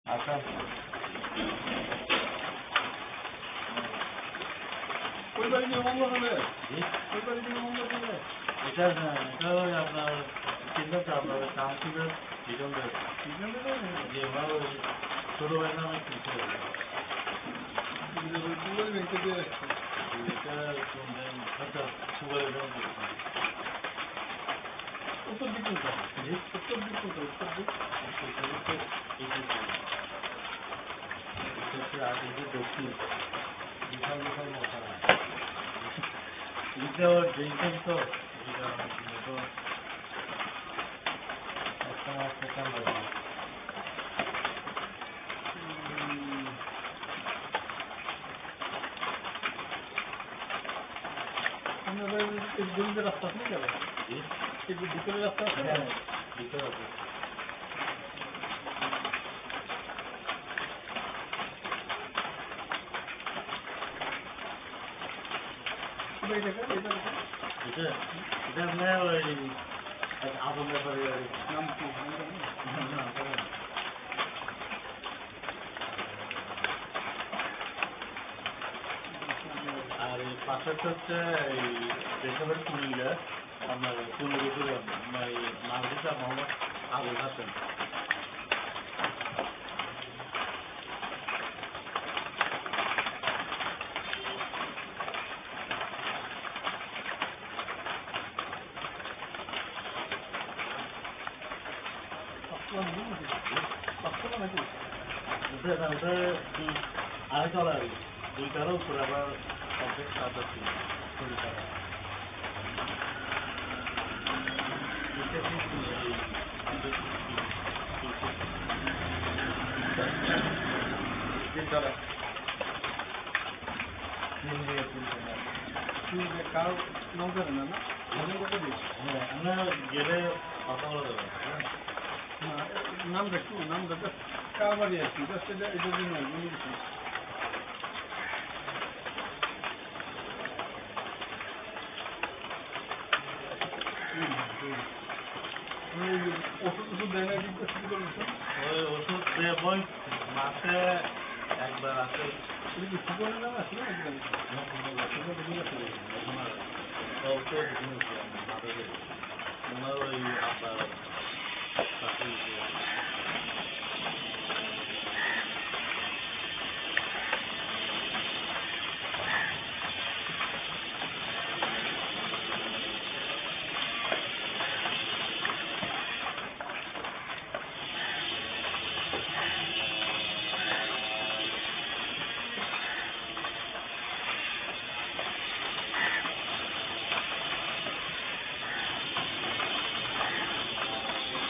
আচ্ছা ওই বাড়ি নিয়ে মামলা হবে ওই বাড়ি নিয়ে মামলা হবে এটা না এটা ওই আপনার চিন্তা তো আপনার কাউন্সিলের বিজন্দের যে আমার ওই ছোট ভাইয়ের নামে কিনতে হবে দুবাই ব্যাংকে দিয়ে রাখছে এটা আচ্ছা সুগারের জন্য উত্তর দিক কোনটা উত্তর দিক কোনটা উত্তর দিক দক্ষিণ বিশাল বিশাল মশা এটা ওর ড্রিঙ্কেন তো জমিতে রাস্তা আছে না গেল ভিতরে রাস্তা আছে ভিতরে আছে এটা আপনার ওই আপন ব্যাপারে নাম কি আর এই পাশেরটা হচ্ছে এই বেসরকারি কুমিল্লা আপনার পূর্ণবীর মালদিসা মোহাম্মদ আবুল হাসান আড়াই তলা দুই তারা উপরে আবার কমপ্লেক্স কাজ আছে কুড়ি টাকা কার নাম জানে না না হ্যাঁ আমরা গেলে কথা বলা যাবে নাম দেখো নাম দেখো কার বাড়ি আছে জাস্ট এটা দিন না ওষুধ ওষুধ দেয় না কিন্তু ওই ওষুধ দেবই মাসে একবার আসে সুপর্ণের নাম আছে না ওনার ওই আপনার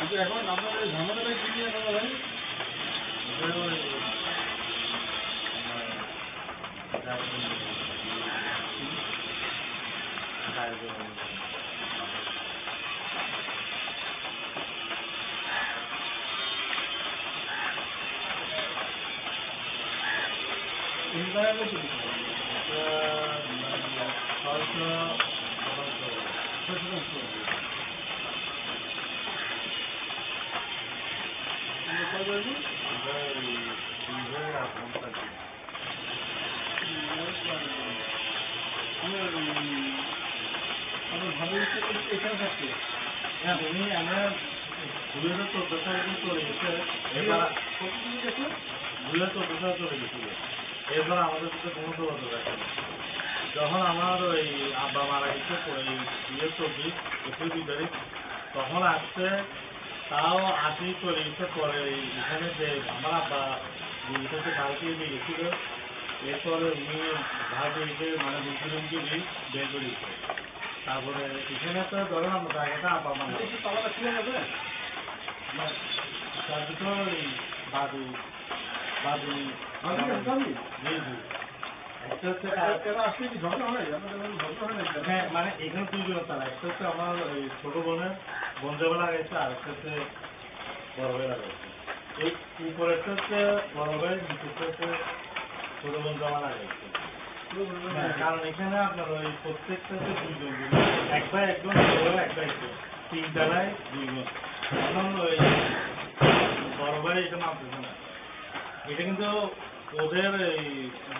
কিন্তু এখন আপনাদের ঝামেলাটা কি নিয়ে কথা ভাই এখানে থাকছে হ্যাঁ উনি আমরা 2014 সালে চলে গেছে এবার কতদিন গেছে 2014 সালে চলে গেছিল এরপর আমাদের সাথে কোনো যোগাযোগ আছে না যখন আমার ওই আব্বা মারা গেছে ওই 24 তারিখ তখন আসছে তাও আসি চলে গেছে পরে এখানে যে আমার আব্বা এখানে ভারতে নিয়ে গেছিল এরপরে উনি ভারতে মানে মুসলিমকে বের করে দিচ্ছে তারপরে এখানে তো ধরেন আমরা জায়গাটা আব্বা মা পালাটা ছিল না তার ভিতর বাদু বাদু জি জি একটা হচ্ছে আসলে কি ঝগড়া হয় ঝগড়া হয় না হ্যাঁ মানে এখানে দুইজন তারা একটা হচ্ছে আমার ওই ছোট বোনের বন্ধেবে লাগাইছে আর একটা হচ্ছে বড় ভাই লাগাইছে এই উপরেরটা হচ্ছে বড় ভাই নিচেরটা হচ্ছে ছোট বোন জামা লাগাইছে কারণ এখানে আপনার ওই প্রত্যেকটা হচ্ছে দুইজন এক ভাই একজন এক ভাই একজন তিন তলায় দুইজন এখন ওই বড় ভাই এটা মাপতেছে না এটা কিন্তু ওদের এই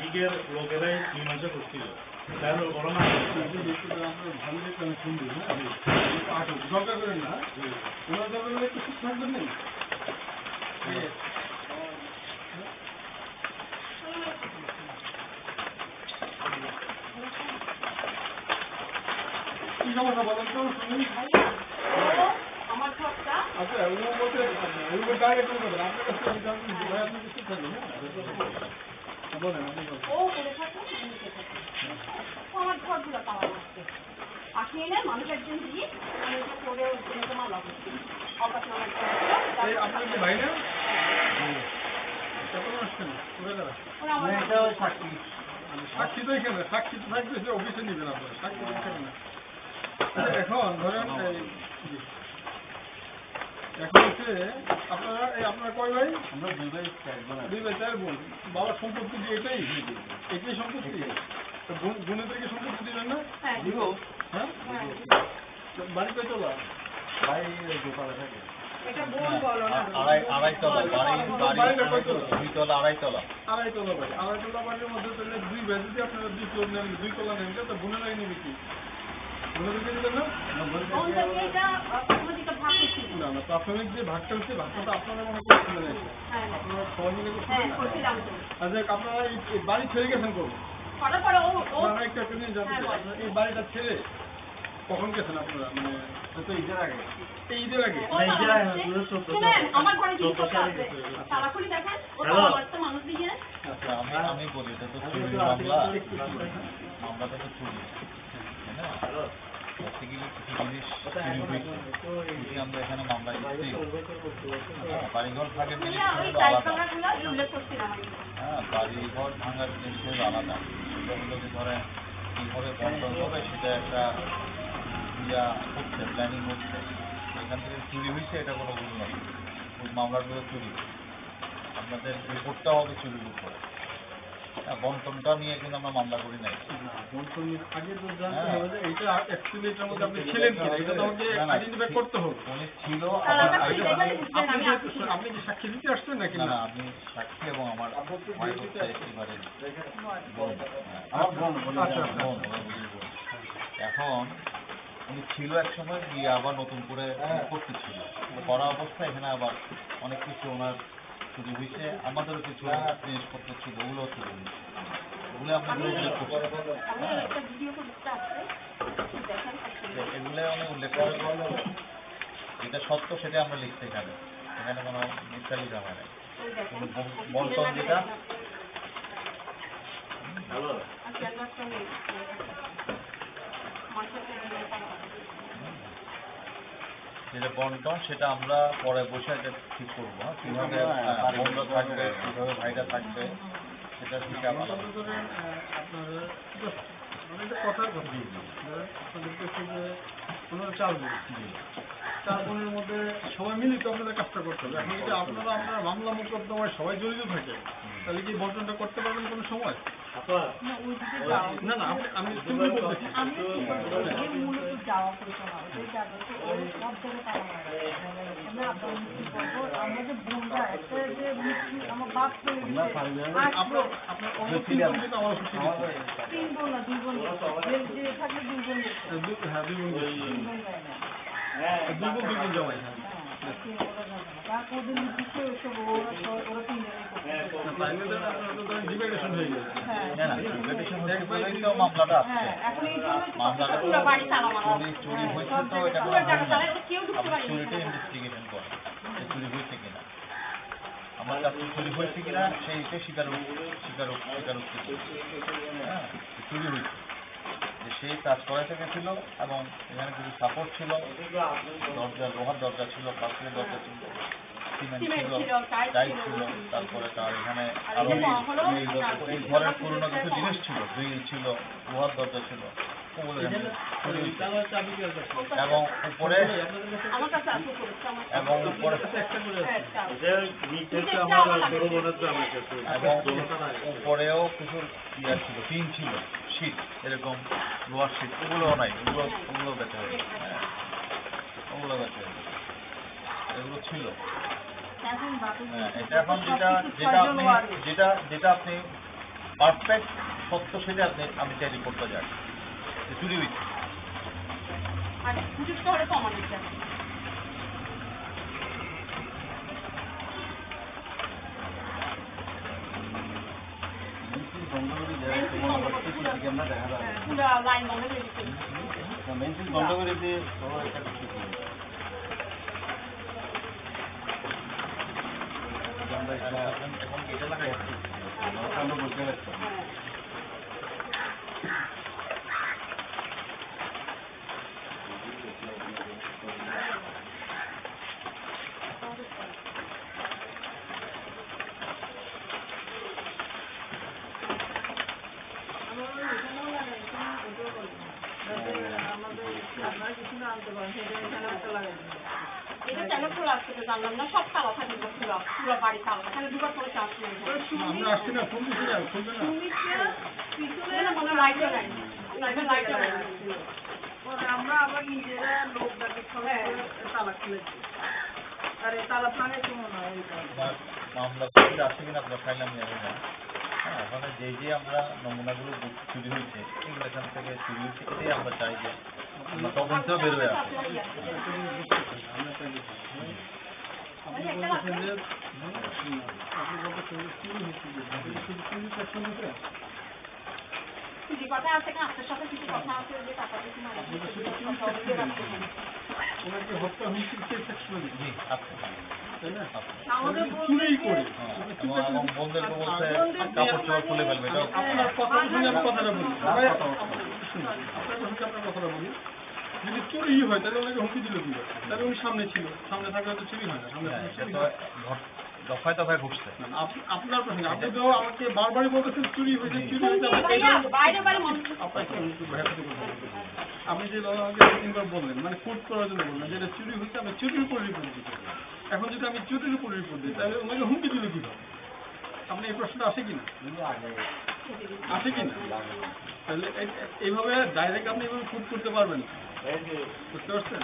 দিকের লোকেরাই 2 মাসে করছিল, তাহলে বড় মাছ ভালো দেখতে আমি শুনবি, হ্যাঁ দরকার করেন না, ওনার দরকার হলে একটু ঠিক থাকবেন নেই। কি সমস্যা বলেন তো শুনি। আমার ঘরটা আচ্ছা উনি বলতে উনি ডাইরেক্ট করবেন আপনার কাছে আমি জানতে ভাই আপনি কিছু থাকবেন বলেন আপনি বলেন। ও করে থাকে আমার ঘরগুলো পাওয়া যাচ্ছে আসিয়ে নেয় মানুষ একজন দিয়ে আমি এটা করে তোমার লাগে অকাশ নামের এই আপনার কি ভাই না? কত আসছেন কোথায় যারা? ওরা আমার সাক্ষী সাক্ষী তো এখানে সাক্ষী তো থাকবে যে অফিসে নেবেন আপনারা সাক্ষী তো এখানে না। এখন ধরেন এখন হচ্ছে আপনারা এই আপনারা কয় ভাই? আমরা 2 ভাই 4 বোন। বাবার সম্পত্তি কি এটাই সম্পত্তি? তো বোনেদেরকে সম্পত্তি দিবেন না? হ্যাঁ দিব। হ্যাঁ বাড়ি কয় তলা? ভাই দোকানে থাকে। এটা বোন বলো না আড়াই তলা বাড়িটা কয় তলা? 2 তলা 2.5 তলা। আড়াই তলা বাড়ি। আড়াই তলা বাড়ির মধ্যে তাহলে 2 ভাই যদি আপনারা 2 ফ্লোর নেন 2 তলা নেন তো বোনেরাই নেবে কি? বোনেদেরকে দিবেন না? বোনদেরকে এটা অধিকার ভাগ করছি না না প্রাথমিক যে ভাগটা হচ্ছে ভাগটা তো আপনারা মনে করছিলেন হ্যাঁ আপনারা সবাই মিলে হ্যাঁ করছিলেন। করছিলাম তো আচ্ছা আপনারা এই বাড়ি ছেড়ে গেছেন কবে? করার পরে ও না একটা একটা নিয়ে জানতে চাই। আপনারা এই বাড়িটা ছেড়ে কখন গেছেন আপনারা মানে তো ঈদের আগে। এই ঈদের আগে? শুনেন আমার ঘরে জিনিসপত্র আছে তালা খুলি দেখেন ও তো আমার তো মানুষ দিয়ে আচ্ছা আমি বলি এটা তো চুরি মামলা, মামলাটা তো চুরি, তাই না? বেসিক্যালি কিছু জিনিস চুরি হয়েছে, যদি আমরা এখানে মামলা দিচ্ছি, বাড়িঘর ভাগের জিনিস ওই হলো টাইপ আলাদা। কালারগুলো উল্লেখ করছিলাম আমি হ্যাঁ, বাড়িঘর ভাঙার জিনিস হলো আলাদা। সেটা হলো যে ধরেন কীভাবে বন্টন হবে সেটা একটা হচ্ছে, প্ল্যানিং হচ্ছে। এখান থেকে চুরি হয়েছে এটা কোনো ভুল নয়, ওই মামলাগুলো চুরি। আপনাদের রিপোর্টটাও হবে চুরির উপরে। বন্টনটা নিয়ে কিন্তু আমরা মামলা করি নাই। আগে তো জানতে হবে যে এইটা অ্যাকচুয়ালি এটার মধ্যে আপনি ছিলেন কিনা এটা তো আমাকে আইডেন্টিফাই করতে হবে। উনি ছিল, আপনি কি সাক্ষী দিতে আসছেন নাকি না না? না আমি সাক্ষী এবং আমার ওয়াইফ হচ্ছে একেবারে আচ্ছা আচ্ছা বোন, ওরা বুঝিয়ে বোন। এখন উনি ছিল এক সময় গিয়ে আবার নতুন করে করতে ছিল, করা অবস্থায় এখানে আবার অনেক কিছু ওনার চুরি হয়েছে, আমাদেরও কিছু জিনিসপত্র ছিল, ওগুলো চুরি হয়েছে, ওগুলো আমরা উল্লেখ করছি। আমি একটা ভিডিও করতে আসছে দেখেন এগুলো আমি উল্লেখ করে যেটা সত্য সেটা আমরা লিখতে এখানে, এখানে কোনো মিথ্যা লিখা হয় না। ওই দেখেন বন্টন যেটা হ্যালো আর ক্যানভাসটা নেই যেটা বন্টন সেটা আমরা পরে বসে এটা ঠিক করবো। হ্যাঁ, কীভাবে বোনরা থাকবে, কীভাবে ভাইটা থাকবে, সেটা হিসাব আলাদা। ধরেন আপনারা মানে এটা কথার কথা আপনাদের কাছে যে ওনারা 4 বোন, 4 বোনের মধ্যে সবাই মিলিত আপনাদের কাজটা করতে হবে। এখন যদি আপনারা মামলা মোকদ্দমায় সবাই জড়িত থাকে তাহলে কি বন্টনটা করতে পারবেন কোনো সময়? না না আমি সিম্পল বলতেছি। আমি মূলত যাওয়া করতে না ওই জায়গাতে ওই সব জায়গায় তারা আমাদের বোনরা একটা যে আমার বাপ করে আপনার অন্য 3 বোন কিন্তু আমার খুশি দিচ্ছে। 3 বোন না 2 বোন যে থাকলে 2 বোন হ্যাঁ 2 বোন দিচ্ছে। 2 বোন জমাই। ওদের নির্দিষ্ট ওইসব ওরা 3 ডিভাইডেশন হয়ে গেছে। না না ডিবেটেশন হচ্ছে বলেই তো মামলাটা আসছে। এখন এই জন্য মামলাটা পুরো বাড়ি তালা মারা চুরি হয়েছে তো এটা কোনো ভুল না। আমরা চুরিটা ইনভেস্টিগেশন করি যে চুরি হয়েছে কিনা, আমার কাছে চুরি হয়েছে কিনা সেইটা স্বীকারোক্তি হ্যাঁ চুরি হয়েছে, যে সেই কাজ করাতে গেছিল এবং এখানে কিছু সাপোর্ট ছিল, দরজা লোহার দরজা ছিল, প্লাস্টিকের দরজা ছিল, সিমেন্ট ছিল, টাইল ছিল, তারপরে তার এখানে আরো এই ঘরের পুরোনো কিছু জিনিস ছিল, গ্রিল ছিল, লোহার দরজা ছিল, ওগুলো এখানে চুরি হয়েছে। এবং উপরে এবং উপরে এবং উপরেও কিছু ইয়া ছিল, টিন ছিল, শীট, এরকম লোহার শীট, ওগুলোও নাই, ওগুলো বেঁচে হয়েছে, ওগুলো বেঁচে হয়েছে, এগুলো ছিল। এখন বাকি হ্যাঁ, এটা এখন যেটা আপনি পারফেক্ট সত্য সেটা আমি চাই রিপোর্টটা যাই চুরি হয়েছে। আর পুলিশটা হলে তো আমাদের চাই। পুরো লাইন বন্ধ করে দিচ্ছে। বন্ধ করে দিয়ে এটা এখন এটা লাগাই আমরা বুঝতে পারছি। এটা কেন খোলা আসতে জানলাম না, সব তালা থাকে পুরো পুরো বাড়ি তালা, এখানে দুবার করে চান্স নেই। আমরা আসছি না, ফোন দিচ্ছি না, খুলবে না। পিছনে না মনে লাইট লাগাই, লাইট লাগাই। আমরা আবার নিজেরা লোক ডাকে তালা খুলেছি, আর এই তালা ভাঙে কোনো না। মামলা আসছে কিনা আপনার ফাইল আমি জানি না। হ্যাঁ, ওখানে যে আমরা নমুনাগুলো চুরি হয়েছে এগুলো এখান থেকে চুরি হয়েছে এটাই আমরা চাই যে আমরা তদন্তেও বেরোয় আসে। আপনি বলছেন যে চুরি হচ্ছে, কিছু কথা আছে না আপনার সাথে, কিছু কথা আছে যে টাকা কিছু না ওনাকে হত্যা হুমকির কেস সেকশনে দিচ্ছি, জি আচ্ছা তাই না? আমাদের চুরি করে এবং বন্ধুদেরকে বলছে কাপড় চোপড় খুলে ফেলবে এটা আপনার কথা শুনে আমি কথাটা বলি, আপনার কথাটা বলি, যদি চুরি হয় তাহলে ওনাকে হুমকি দিল কি? তাহলে উনি সামনে ছিল, সামনে থাকলে তো চুরি হয় না, সামনে চুরি হয়। দফায় দফায় ঘুরছে। আপনার প্রশ্ন, আপনি তো আমাকে বারবারই বলতেছেন চুরি হয়েছে, চুরি হয়েছে। আপনি যে আমাকে তিনবার বললেন, মানে কোর্ট করার জন্য বললেন যে এটা চুরি হয়েছে, আমি চুরির উপর রিপোর্ট দিতে। এখন যদি আমি চুরির উপর রিপোর্ট দিই তাহলে ওনাকে হুমকি দিল কি? আপনি এই প্রশ্নটা আসে কিনা? আসে কিনা? তাহলে এইভাবে ডাইরেক্ট আপনি এইভাবে কোর্ট করতে পারবেন, বুঝতে পারছেন?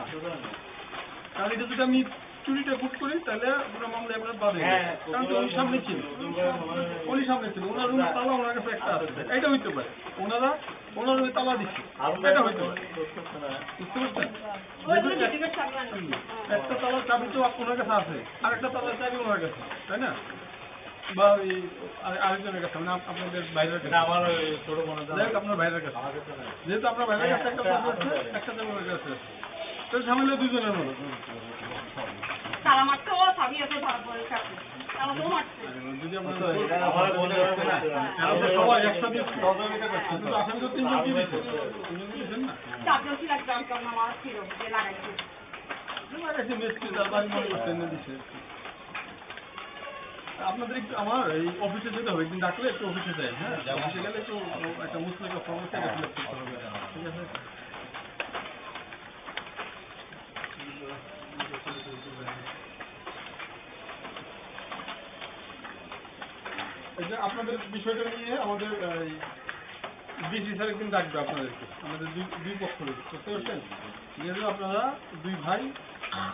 কারণ এটা যদি আমি চুরিটা বুক করি তাহলে পুরো মামলা আপনার বাদে, কারণ উনি সামনে ছিল, ওনার রুম তালা ওনার কাছে একটা আছে, এটা হইতে পারে ওনার রুমে তালা দিচ্ছে, এটা হইতে পারে, বুঝতে পারছেন? একটা তালার চাবি তো ওনার কাছে আছে, আর একটা তালার চাবি ওনার কাছে, তাই না? বা ওই আরেকজনের কাছে, মানে আপনাদের বাইরের কাছে, আমার ছোট বোনের আপনার বাইরের কাছে, যেহেতু আপনার বাইরের কাছে একটা চাবি আছে, একটা চাবি ওনার কাছে আছে, তো ঝামেলা দুজনের মধ্যে। তালা মারতে ও সাবি আছে ধরা পড়ে থাকে, তালা তো মারছে। যদি আমরা সবাই একসাথে কিন্তু আসামি তো তিনজন কি দিচ্ছে, তিনজন দিচ্ছেন না, চারজন ছিল, একজন আমার ছিল যে লাগাইছে লাগাইছে মিস্ত্রি, তার বাড়ি মনে করছেন দিচ্ছে। আপনাদের একটু আমার এই অফিসে যেতে হবে, একদিন ডাকলে একটু অফিসে যাই, হ্যাঁ অফিসে গেলে একটু একটা মুসলিম ফর্ম আছে, এটা ফিল আপ করতে হবে, ঠিক আছে? এই যে আপনাদের বিষয়টা নিয়ে আমাদের ডিসি স্যার একদিন ডাকবে আপনাদেরকে, আমাদের দুই পক্ষ রয়েছে, বুঝতে পারছেন? যেহেতু আপনারা দুই ভাই,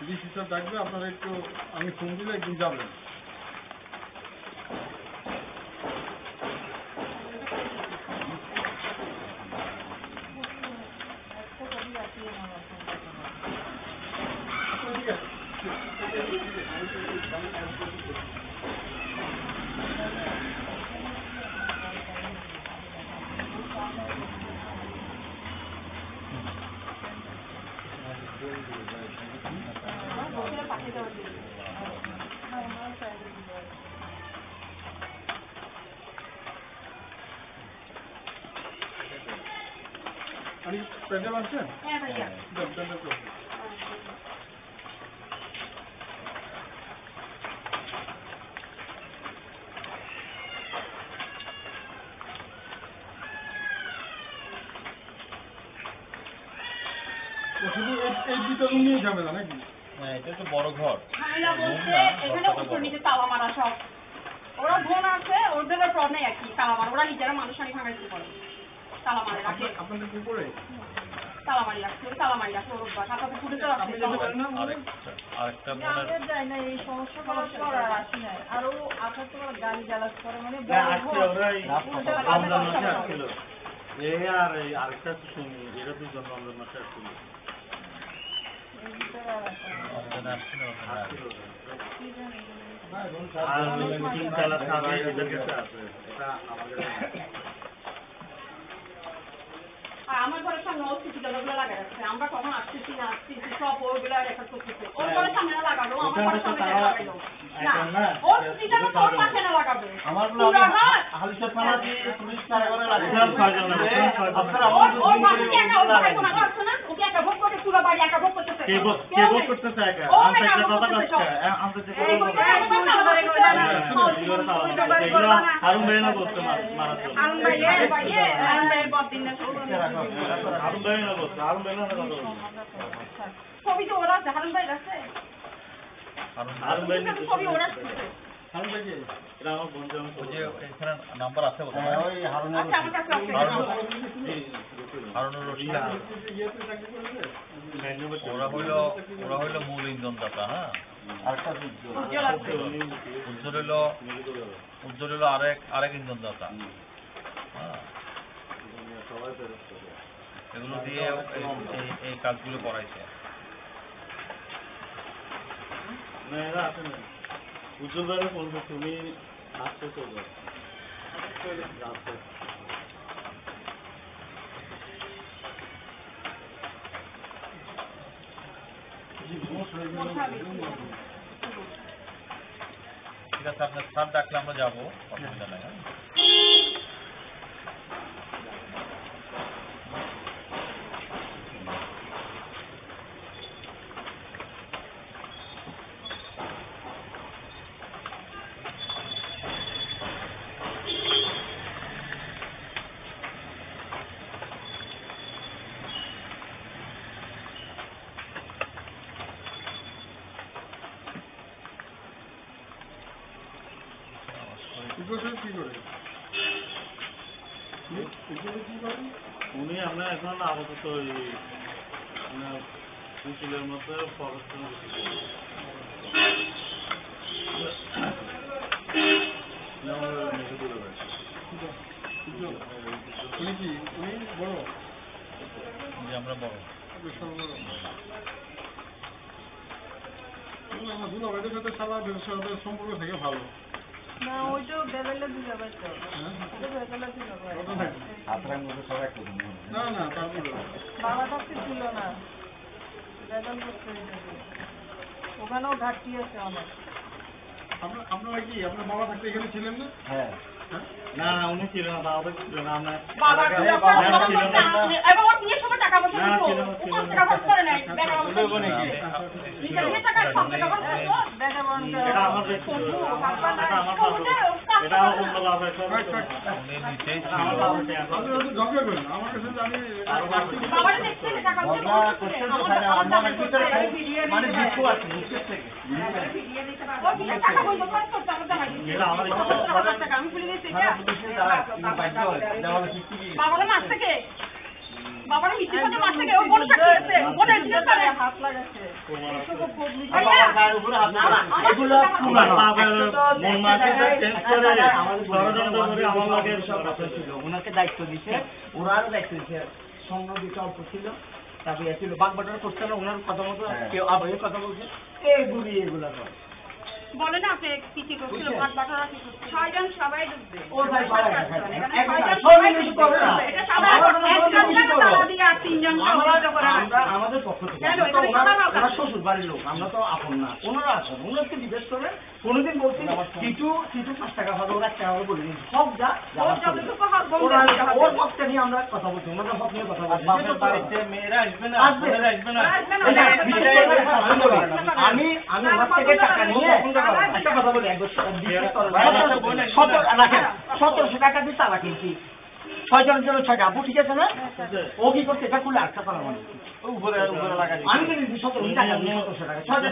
ডিসি স্যার ডাকবে, আপনারা একটু আমি ফোন দিলে একদিন যাবেন। আপনি পেন্ডেল আনছেন? হ্যাঁ ভাইয়া। শুধু এই দুটো রুম নিয়ে ঝামেলা নাকি? হ্যাঁ, এটা তো বড় ঘর। ঝামেলা বলতে এখানে উপর নিচে তালা মারা সব। ওরা বোন আছে, ওদের প্রবলেম নেই আর কি, তালা মারা। ওরা নিজেরা মানুষ আনি ভাঙাইতে পারে, তালা মারে রাখে। আপনাদের কি করে? তালা মারি রাখছে ওই তালা মারি রাখছে ওর অভ্যাস আপনাকে পুলিশ রাখছে আরেকটা বোনের আমাদের যায় না এই সমস্যা করার আর আসি নাই আর ও আসার তো গাড়ি জ্বালাস করে মানে আসছে ওরা এই রমজান মাসে আসছিল এই আর এই আরেকটা শুনি এটা দুজন রমজান মাসে আসছিল আর তিন তালা ছাড়া এদের কাছে আছে এটা আমাদের আর আমার ঘরের সামনে ও সিটি গুলো লাগা যাচ্ছে আমরা কখন আসতেছি না আসতেছি সব ওগুলো রেকর্ড করতেছে ওর ঘরের সামনে লাগালো আমার ঘরের সামনে লাগালো না ওর সিটি তোর পাশে না লাগাবে আমার হালিশহর থানা দিয়ে পুলিশ কারাগারে ওর পাশে কি একটা ওর ভাই কোনো আছে না ওকে একটা ভোট করতে পুরো বাড়ি একটা ভোট করতেছে কে ভোট করতেছে একা আমি একটা কথা কইছি আমি তো হারুন ভাই না বলতে মারা হারুন ভাই বদিন না হারুন ভাই না বলতে হারুন ভাই না কথা বলতে ছবি তো ওরা আছে হারুন ভাই আছে হারুন ভাই ছবি ওরা আছে হারুন ভাই কে? এটা আমার বন্ধু আমি ওই যে এখানে নাম্বার আছে ওখানে ওই হারুন আচ্ছা আমার কাছে আছে হারুনুর রশিদ ইয়েতে চাকরি করেছে? ওরা হইল মূল ইন্ধনদাতা। হ্যাঁ, আরেকটা উজ্জ্বল আছে উজ্জ্বল হইল আরেক ইন্ধনদাতা। হ্যাঁ, এগুলো দিয়ে এই কাজগুলো করাইছে। না এরা আছে না উজ্জ্বল ভাই বলবো তুমি আসছো তো রাস্তায় ঠিক আছে, আপনার স্যার ডাকলে আমরা যাবো, অসুবিধা নাই। হ্যাঁ, উনি আমরা এখন আপাতত ওই উকিলের মধ্যে প্রদর্শন উনি কি উনি বড় যে আমরা বড় আমার দুলাভাইদের সাথে সারা দেশের সম্পর্ক থেকে ভালো। না ওইটাও বেবেলে দিতে পারতো ওটা বেবেলে দিতে পারতো না না তারপরে বাবা থাকতে ছিল না বেদন করতে ওখানেও ঘাটতি আছে অনেক আপনারা কি আপনার বাবা থাকতে এখানে ছিলেন না? হ্যাঁ না না উনি ছিল না বাবা ছিল না আমরা বাবা ছিল না এবং ওর বিয়ের সময় টাকা পয়সা না, দিত ছিল না, ও টাকা খরচ করে নাই টাকা বলবো নাকি? নিজের টাকা সব টাকা খরচ করতো বেদা বন্ধ এটা আমার ব্যক্তিগত, এটা আমার বাবা। এটা অন্য বাবা উনি নিচেই ছিল। আমার বাবা আপনি হয়তো ঝগড়া করেন আমার কাছে যে আমি বাবার দেখতে টাকা মানে দুঃখ আছে দুঃখের থেকে ওর বিয়ের টাকা বন্ধ খরচ করতে আমার জানা এটা আমার টাকা আমি ভুলে গেছি বাবার মাস থেকে বাবার মিষ্টি কথা মাস থেকে ও বলে থাকছে বলে দিতে হাত লাগাচ্ছে এসবও পবলিক এগুলো পুরা বাবার মন মাঝে চেঞ্জ করে ষড়যন্ত্র করে আমার লাগে সব ছিল ওনাকে দায়িত্ব দিছে, ওরা আরো দায়িত্ব দিছে, স্বর্ণ দিতে অল্প ছিল, তারপরে ছিল বাগবাটার করতে না, ওনার কথা মতো কেউ আবার কথা বলছে এইগুলি এগুলা করে বলে না আপনি কি কি করছিল ভাত বাটারা কি করছিল ছয়জন সবাই ঢুকবে ওর ভাই সবাই এটা সবাই একজন তালা দিয়ে আর তিনজন আমাদের পক্ষ থেকে ওরা শ্বশুর বাড়ির লোক, আমরা তো আপন না, ওনারা আসেন, ওনাকে জিজ্ঞেস করেন। কোনোদিন বলছি কিছু 5 টাকা হবে, ওরা 1 টাকা হবে বলে দিন, সব যা ওর পক্ষে নিয়ে আমরা কথা বলছি, ওনাদের পক্ষ নিয়ে কথা বলছি। মেয়েরা আসবে না, আমি আমার থেকে টাকা নিয়ে একটা কথা বলি, 1700 টাকা দিয়ে তালা কিনছি, 6 জনের জন্য 6টা আপু, ঠিক আছে না? ও কি করছে এটা খুলে আটকা করা মানে আমি কিনে দিচ্ছি 1700 টাকা দিয়ে, 1700 টাকা 6টা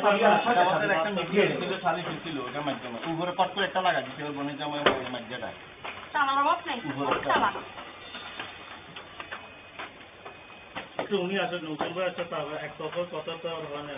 তালার অভাব নাই তালা বলছে উনি আসেন নতুন ভাই আসছে তার এক কথা তো হয় না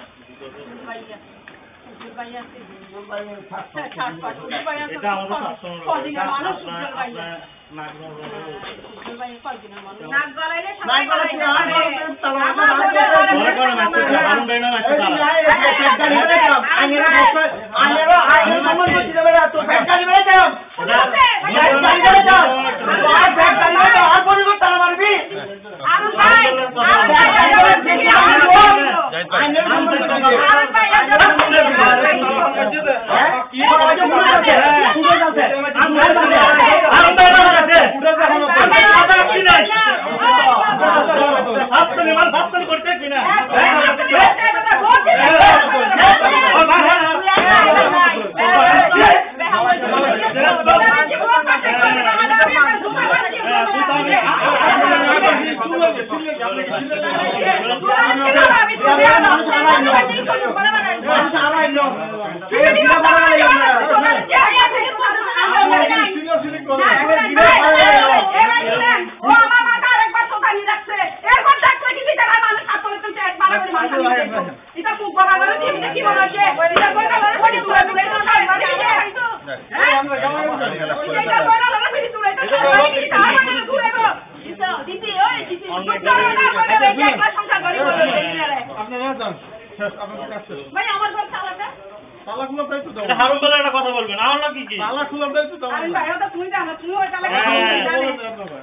এটা আমাদের কথা বলবেন আমার কি কি তালা খোলার দায়িত্ব তো আমি ভাই ওটা তুমি জানো তুমি ওই তালা খোলা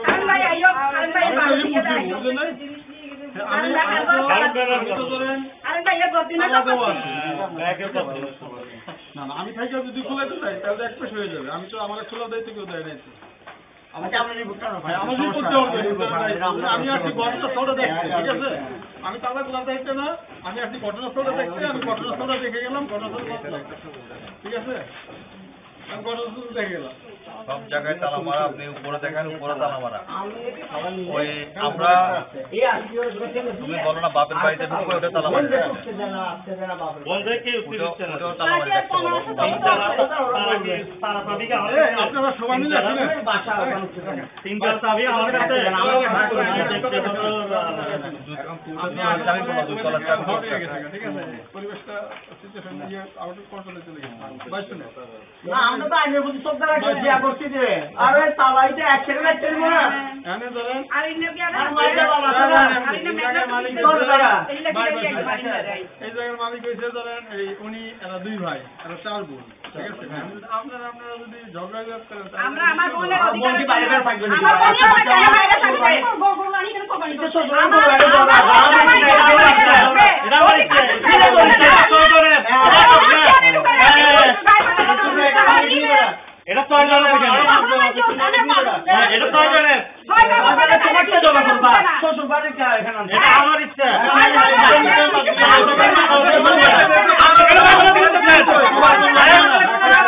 আমি ভাই আইও আমি ভাই আমি থাকি যদি খোলাইতে চাই তাহলে এক পেশ হয়ে যাবে আমি তো আমার খোলার দায়িত্ব কেউ দেয় নাই আমি আসছি ঘটনাস্থলটা দেখতে ঠিক আছে আমি তালা খোলার দায়িত্ব না আমি আসছি ঘটনাস্থলটা দেখতে আমি ঘটনাস্থলটা দেখে গেলাম ঘটনাস্থল ঠিক আছে আমি ঘটনাস্থল দেখে গেলাম সব জায়গায় তালা মারা আপনি উপরে দেখেন উপরে তালা মারা ওই আমরা তুমি বলো না বাপের বাড়িতে ঢুকবে ওটা তালা মারা আপনারা সবাই মিলে ঠিক আছে পরিবেশটা সিচুয়েশন নিয়ে আউট কন্ট্রোলে চলে গেছে না আমরা তো আইনের প্রতি শ্রদ্ধা রাখি জিয়া করছি যে আরে তালাইতে এক সেকেন্ড লাগছে না এনে ধরেন আর ইন্নে কি আর মাইটা বাবা আর ইন্নে মালিক এই জায়গার মালিক হয়েছে ধরেন এই উনি এরা দুই ভাই এরা চার বোন ঠিক আছে আপনারা যদি ঝগড়া করেন আমরা আমার বোনের বোন কি বাইরে থাকবে না আমার বোনের বাইরে থাকবে গোলানি কেন কোবানি তো শ্বশুর বলে এটা তো এটা তো শ্বশুর বাড়ি এখানে এটা আমার ইচ্ছা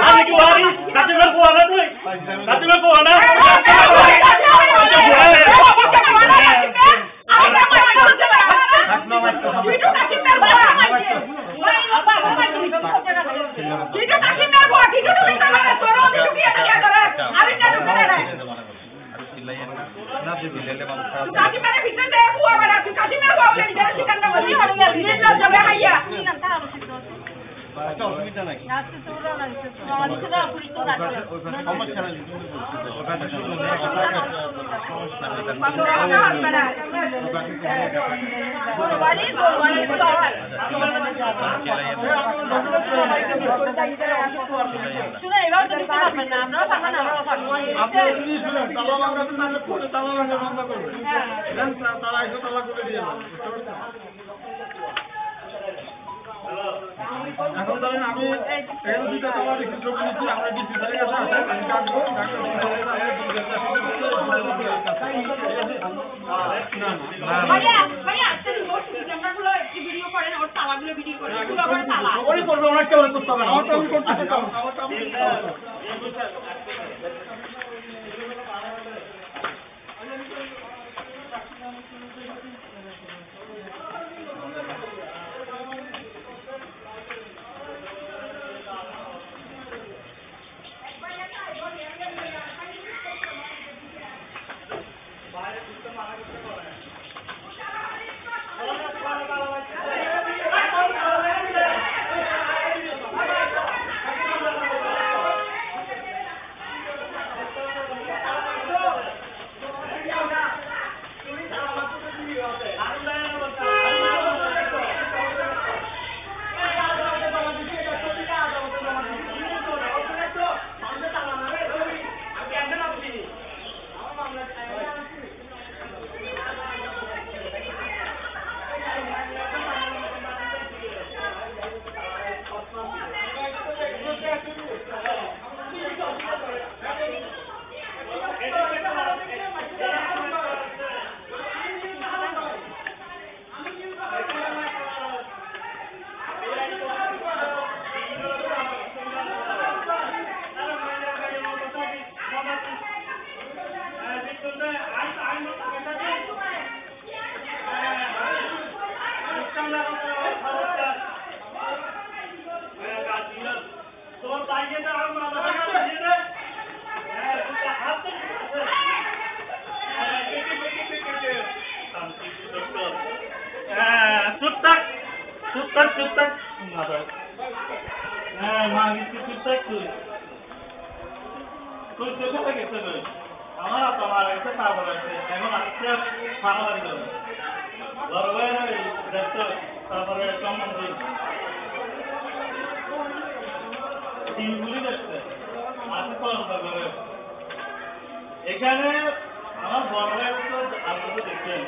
আমি কি বাড়ি কাটিমের কোয়ালা তুই কাটিমের কোয়ালা অসুবিধা নাই শুনে এবার তো দিতে পারবেন না আমরা পারবেন না আমরা পারবো আপনারা যদি শুনেন তালা লাগাতে তাহলে পরে তালা লাগা বন্ধ করবে তারা এসে তালা করে দিয়ে এখন ধরেন আমি এখানে দুইটা তালা রেখে ছবি নিচ্ছি আমরা ডিসি স্যারের কাছে আসেন আমি ডাকবো ভাইয়া ভাইয়া তুমি বসে ক্যামেরাগুলো একটু ভিডিও করেন ওর তালাগুলো ভিডিও করেন পুরো করে তালা ওই করবে ওনার কেউ করতে হবে না আমারটা আমি করতেছি চুপ থাক হ্যাঁ মা কিছু চুপ থাক তুই কোথা গেছে আমার আব্বা মারা গেছে তারপরে এখন আসছে মারামারি করে বড় ভাইয়ের দেখতো তারপরে সম্বন্ধে টিভিগুলি দেখছে আসে তদন্ত করে এখানে আমার বড় ভাই তো আপনারা দেখছেন